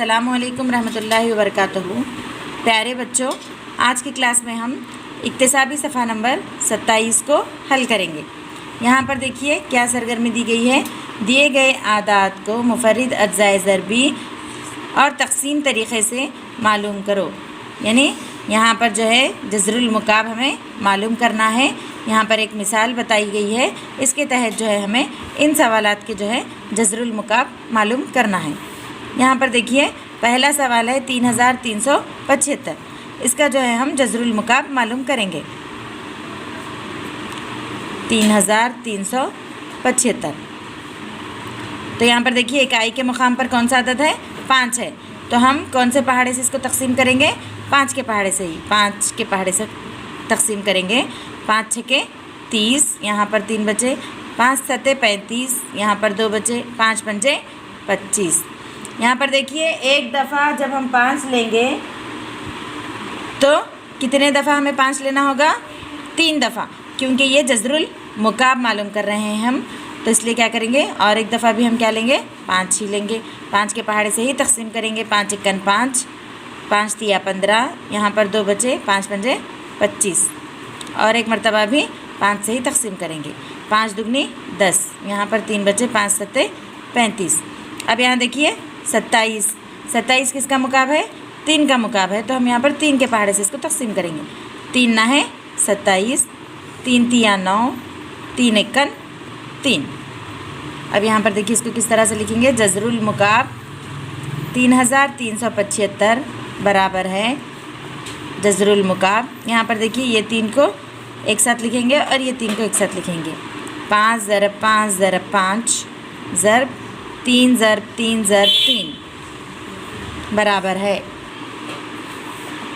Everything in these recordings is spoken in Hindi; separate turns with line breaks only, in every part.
अस्सलामुअलैकुम रहमतुल्लाहि व बरकातहू। प्यारे बच्चों, आज की क्लास में हम इक्तिसाबी सफ़ा नंबर 27 को हल करेंगे। यहाँ पर देखिए क्या सरगर्मी दी गई है। दिए गए आदात को मुफर्रिद अज्जाए ज़रबी और तक़सीम तरीक़े से मालूम करो। यानी यहाँ पर जो है जज़रुल मुकाब हमें मालूम करना है। यहाँ पर एक मिसाल बताई गई है, इसके तहत जो है हमें इन सवालात के जो है जज़रुल मुकाब मालूम करना है। यहाँ पर देखिए पहला सवाल है 3375। इसका जो है हम जज़रुल मुकाब मालूम करेंगे। 3375। तो यहाँ पर देखिए इकाई के मुकाम पर कौन सा अदद है? 5 है। तो हम कौन से पहाड़े से इसको तकसीम करेंगे? 5 के पहाड़े से ही 5 के पहाड़े से तकसीम करेंगे। 5 छके 30, यहाँ पर 3 बचे। 5 सते 35, यहाँ पर 2 बचे। 5 पंजे 25। यहाँ पर देखिए एक दफ़ा जब हम 5 लेंगे तो कितने दफ़ा हमें 5 लेना होगा? 3 दफ़ा, क्योंकि ये जज़रुल मुकाब मालूम कर रहे हैं हम, तो इसलिए क्या करेंगे और एक दफ़ा भी हम क्या लेंगे? 5 ही लेंगे। 5 के पहाड़े से ही तकसीम करेंगे। 5 एकन 5, 5 तिया 15, यहाँ पर 2 बचे। 5 पंजे 25 और एक मरतबा भी 5 से ही तकसीम करेंगे। 5 दुगनी 10, यहाँ पर 3 बचे। 5 सत्ते 35। अब यहाँ देखिए 27। 27 किसका मुकाब है? 3 का मुकाब है, तो हम यहाँ पर 3 के पहाड़े से इसको तकसीम करेंगे। 3 ना है 27, 3 तिया 9, 3 एकन 3। अब यहाँ पर देखिए इसको किस तरह से लिखेंगे? जज़रुल मुकाब 3375 बराबर है जज़रुल मुकाब। यहाँ पर देखिए ये 3 को एक साथ लिखेंगे और ये 3 को एक साथ लिखेंगे। 5 ज़रब 5 ज़रब 5 ज़रब 3 ज़रब 3 ज़रब 3 बराबर है।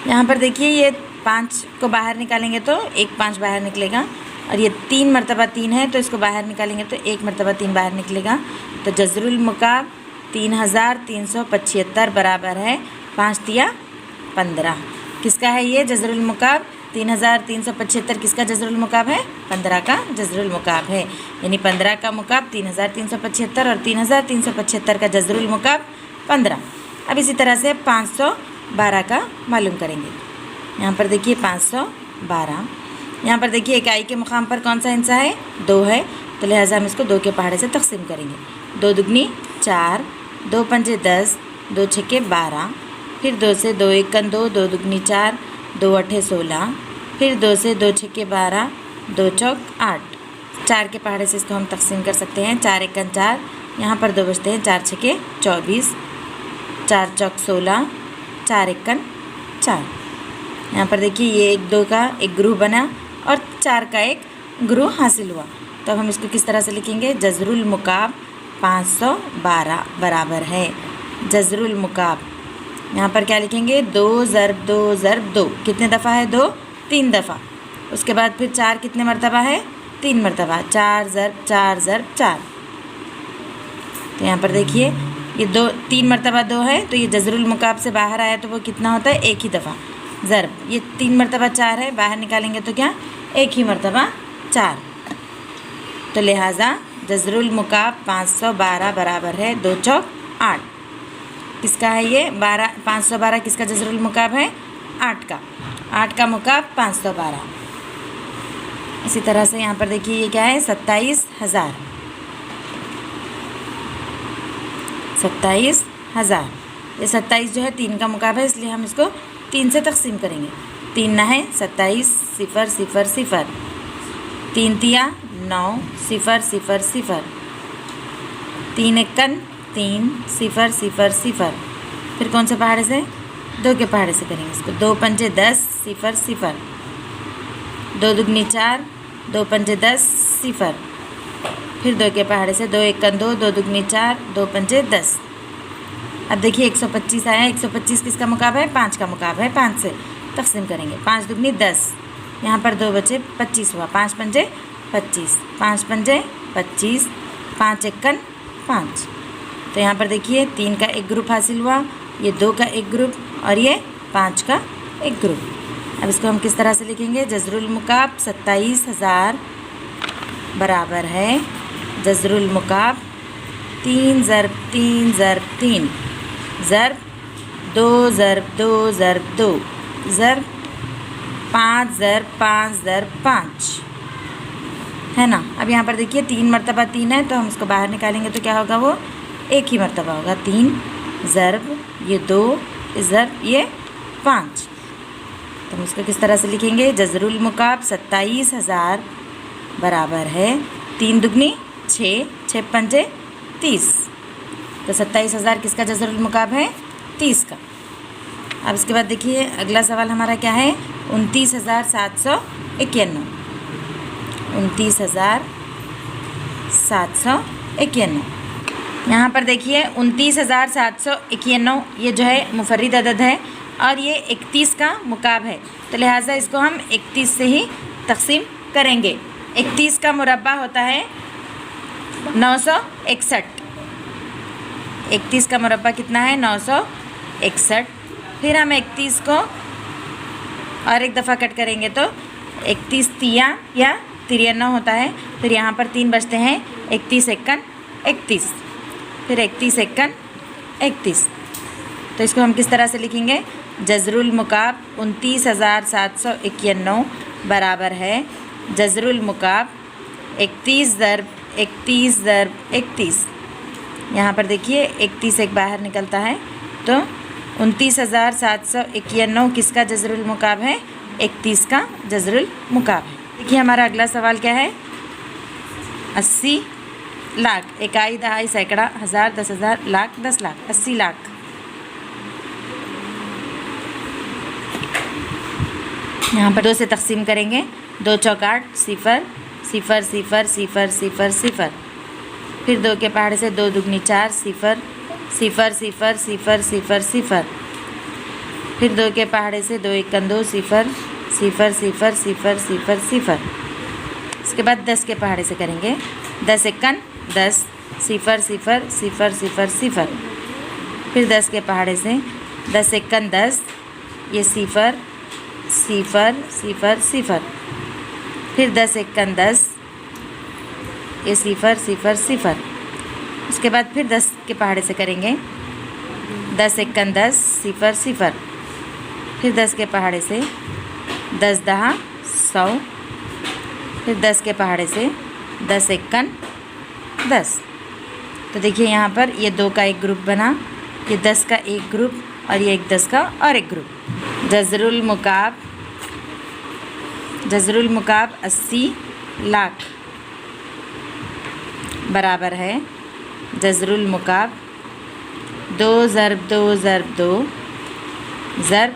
यहाँ पर देखिए ये 5 को बाहर निकालेंगे तो एक 5 बाहर निकलेगा, और ये 3 मरतबा 3 है तो इसको बाहर निकालेंगे तो एक मरतबा 3 बाहर निकलेगा। तो जज़रुल मुकाब 3375 बराबर है 5 तिया 15। किसका है ये जज़रुल मुकाब? 3375 किसका जज़रुल मुकाब है? 15 का जज़रुल मुकाब है। यानी 15 का मुकाब 3375 और 3375 का जज़रुल मुकाब 15। अब इसी तरह से 512 का मालूम करेंगे। यहाँ पर देखिए 512। यहाँ पर देखिए इकाई के मुकाम पर कौन सा हिस्सा है? 2 है, तो लिहाजा हम इसको 2 के पहाड़े से तकसीम करेंगे। 2 दुगनी 4, 2 पंजे 10, 2 छके 12, फिर 2 से 2 एकन 2, 2 दुगनी 4, 2 अठे 16, फिर 2 से 2 छके 12, 2 चौक 8। 4 के पहाड़े से इसको हम तकसीम कर सकते हैं। 4 एकन 4, यहाँ पर 2 बचते हैं। 4 छके 24, 4 चौक 16, 4 एकन 4। यहाँ पर देखिए ये 1-2 का एक ग्रुप बना और 4 का एक ग्रुप हासिल हुआ। तो अब हम इसको किस तरह से लिखेंगे? जज़रुल मुकाब 512 बराबर है जज़रुल मुकाब। यहाँ पर क्या लिखेंगे? 2 ज़रब 2 ज़रब 2। कितने दफ़ा है? 2, 3 दफ़ा। उसके बाद फिर 4 कितने मरतबा है? 3 मरतबा। 4 ज़रब 4 ज़रब 4। तो यहाँ पर देखिए ये 3 मरतबा 2 है, तो ये जज़रुल मुकाब से बाहर आया तो वो कितना होता है? एक ही दफ़ा ज़रब। ये 3 मरतबा 4 है, बाहर निकालेंगे तो क्या? एक ही मरतबा 4। तो लिहाजा जज़रुल मुकाब 512 बराबर है 2 चौक 8। किसका है ये? 512 किसका जज़रुल मुकाब है? 8 का। 8 का मुकाब 512। इसी तरह से यहाँ पर देखिए ये क्या है? 27,000। 27,000। ये 27 जो है 3 का मुकाब है, इसलिए हम इसको 3 से तकसीम करेंगे। 3 ना है 27, 0 0 0। 3 तिया 9, 0 0 0। 3 एकन 3, 0 0 0। फिर कौन से पहाड़े से? 2 के पहाड़े से करेंगे इसको। 2 पंजे 10, 0 0। 2 दुगनी 4, 2 पंजे 10, 0। फिर 2 के पहाड़े से 2 एकन 2, 2 दुगनी 4, 2 पंजे 10। अब देखिए 125 आया। 125 किसका मुकाब है? 5 का मुकाब है। 5 से तकसीम करेंगे। 5 दुगनी 10, यहाँ पर 2 बचे। 25 हुआ। 5 पंजे 25, 5 पंजे 25, 5 एकन 5। तो यहाँ पर देखिए 3 का एक ग्रुप हासिल हुआ, ये 2 का एक ग्रुप और ये 5 का एक ग्रुप। अब इसको हम किस तरह से लिखेंगे? जज़रुल मुकाब 27,000 बराबर है जज़रुल मुकाब 3 ज़रब 3 ज़रब 3 ज़रब 2 ज़रब 2 ज़रब 2 ज़रब 5 ज़रब 5 ज़रब 5 है ना। अब यहाँ पर देखिए 3 मरतबा 3 है, तो हम इसको बाहर निकालेंगे तो क्या होगा, वो एक ही मरतबा होगा। 3 ज़रब ये 2 ज़रब ये 5। तो हम इसको किस तरह से लिखेंगे, जज़रुल मुकाब 27,000 बराबर है 3 दुगनी 6, 6 पंजे 30। तो 27,000 किसका जज़रुल मुकाब है, 30 का। अब इसके बाद देखिए अगला सवाल हमारा क्या है, 29,791। 29,791। यहाँ पर देखिए 29,791 ये जो है मुफर्रिद अदद है और ये 31 का मुकाब है, तो लिहाजा इसको हम 31 से ही तकसीम करेंगे। 31 का मुरब्बा होता है 961। 31 का मुरब्बा कितना है, 961। फिर हम 31 को और एक दफ़ा कट करेंगे तो 31 तिया या 93 होता है। फिर यहाँ पर 3 बचते हैं, 31 एकन 31, फिर 31 एकन 31। तो इसको हम किस तरह से लिखेंगे, जज़रुल मुकाब 29,791 बराबर है जज़रुल मुकाब 31 ज़रब 31 ज़रब 31। यहाँ पर देखिए 31 एक बाहर निकलता है, तो 29,791 किसका जज़रुल मुकाब है, 31 का जज़रुल मुकाब है। देखिए हमारा अगला सवाल क्या है, 80 लाख, इकाई दहाई सैकड़ा हज़ार 10,000 लाख 10 लाख 80 लाख। यहाँ पर 2 से तकसीम करेंगे, 2 चौक 8 0 0 0 0 0 0। फिर 2 के पहाड़े से 2 दुगनी 4 0 0 0 0 0 0। फिर 2 के पहाड़े से 2 एकन 2 0 0 0 0 0 0। इसके बाद 10 के पहाड़े से करेंगे, 10 एकन 10 0 0 0 0 0। फिर 10 के पहाड़े से 10 एकन 10 ये 0 0 0 0। फिर 10 एकन 10 ये 0 0 0। उसके बाद फिर 10 के पहाड़े से करेंगे, 10 एकन 10 0 0। फिर 10 के पहाड़े से 10 दहा 100। फिर 10 के पहाड़े से 10 एकन 10। तो देखिए यहाँ पर ये 2 का एक ग्रुप बना, ये 10 का एक ग्रुप और ये एक 10 का और एक ग्रुप। जज़रुल मुकाब 80 लाख बराबर है जज़रुल मुकाब 2 ज़रब 2 ज़रब 2 ज़रब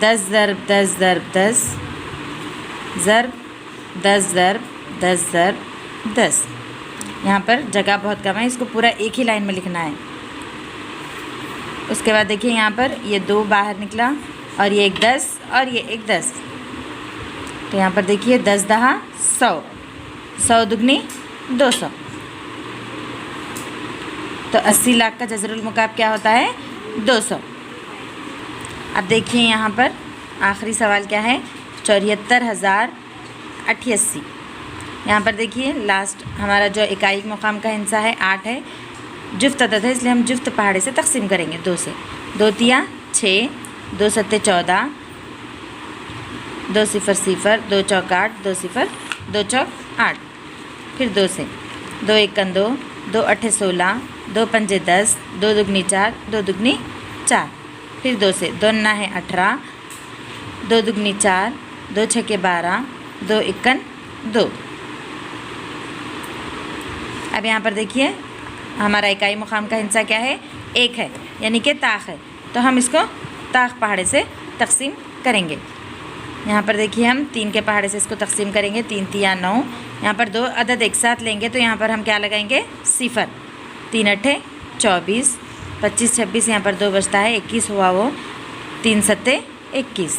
10 ज़रब 10 ज़रब 10 ज़रब 10 ज़रब 10 ज़रब 10। यहाँ पर जगह बहुत कम है, इसको पूरा एक ही लाइन में लिखना है। उसके बाद देखिए यहाँ पर ये 2 बाहर निकला और ये एक 10 और ये एक 10। तो यहाँ पर देखिए 10 दहा 100, 100 दुगनी 200। तो 80 लाख का जज़रुल मुकाब क्या होता है, 200। अब देखिए यहाँ पर आखिरी सवाल क्या है, 74,088। यहाँ पर देखिए लास्ट हमारा जो इकाई मुकाम का हिस्सा है 8 है, जुफ्त अदद है, इसलिए हम जुफ्त पहाड़े से तकसीम करेंगे 2 से। 2 तिया 6, 2 सत्ते 14, 2 0 0, 2 चौक 8, 2 0 2 चौक 8। फिर 2 से 2 एकन 2, 2 अट्ठे 16, 2 पंजे 10, 2 दुगनी 4, 2 दुगनी 4। फिर 2 से 2 ना है 18, 2 दुगनी 4, 2 छक्के 12, 2 एकन 2। अब यहाँ पर देखिए हमारा इकाई मुकाम का हिस्सा क्या है, 1 है, यानी कि ताख है, तो हम इसको ताख पहाड़े से तकसीम करेंगे। यहाँ पर देखिए हम 3 के पहाड़े से इसको तकसीम करेंगे, 3 तिया 9। यहाँ पर 2 अदद एक साथ लेंगे तो यहाँ पर हम क्या लगाएंगे, 0। 3 अट्ठे 24, 25 26, यहाँ पर 2 बचता है, 21 हुआ वो, 3 सत्ते 21।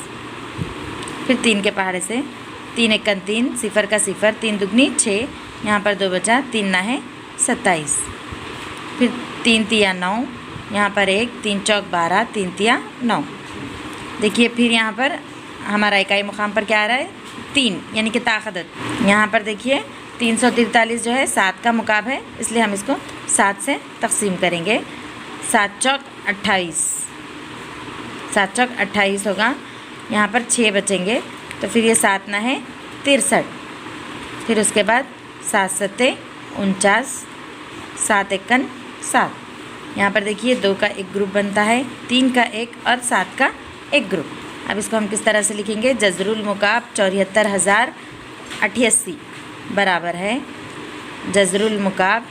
फिर 3 के पहाड़े से 3 एकन 3, 0 का 0, 3 दुगनी 6, यहाँ पर 2 बचा, 3 ना है 27। फिर 3 तिया 9, यहाँ पर 1, 3 चौक 12, 3 तिया 9। देखिए फिर यहाँ पर हमारा इकाई मुकाम पर क्या आ रहा है, 3, यानी कि ताक़दत। यहाँ पर देखिए 343 जो है 7 का मुकाब है, इसलिए हम इसको 7 से तकसीम करेंगे। 7 चौक 28, 7 चौक 28 होगा, यहाँ पर 6 बचेंगे, तो फिर ये 7 ना है 63, फिर उसके बाद 7 सत्ते 49, 7 एकन 7। यहाँ पर देखिए 2 का एक ग्रुप बनता है, 3 का एक और 7 का एक ग्रुप। अब इसको हम किस तरह से लिखेंगे, जज़रुल मुकाब 74,088 बराबर है जज़रुल मुकाब,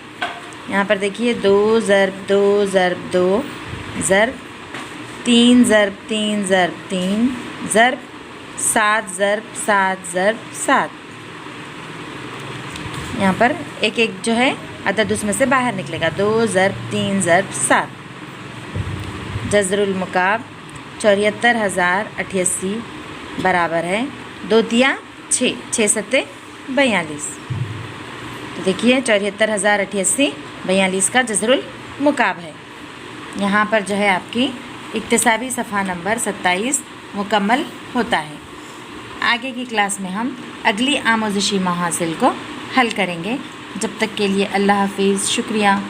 यहाँ पर देखिए 2 ज़रब 2 ज़रब 2 ज़रब 3 ज़रब 3 ज़रब 3 ज़रब 7 ज़रब 7 ज़रब 7। यहाँ पर एक एक जो है अदद उसमें से बाहर निकलेगा, 2 ज़रब 3 ज़रब 7। जज़रुल मुकाब 74,088 बराबर है 2 तिया 6, 6 सत्ते 42। तो देखिए 74,088 42 का जज़रुल मुकाब है। यहाँ पर जो है आपकी इक्तिसाबी सफ़ा नंबर 27 मुकम्मल होता है। आगे की क्लास में हम अगली आमोज़शी महासिल को हल करेंगे। जब तक के लिए अल्लाह हाफिज़, शुक्रिया।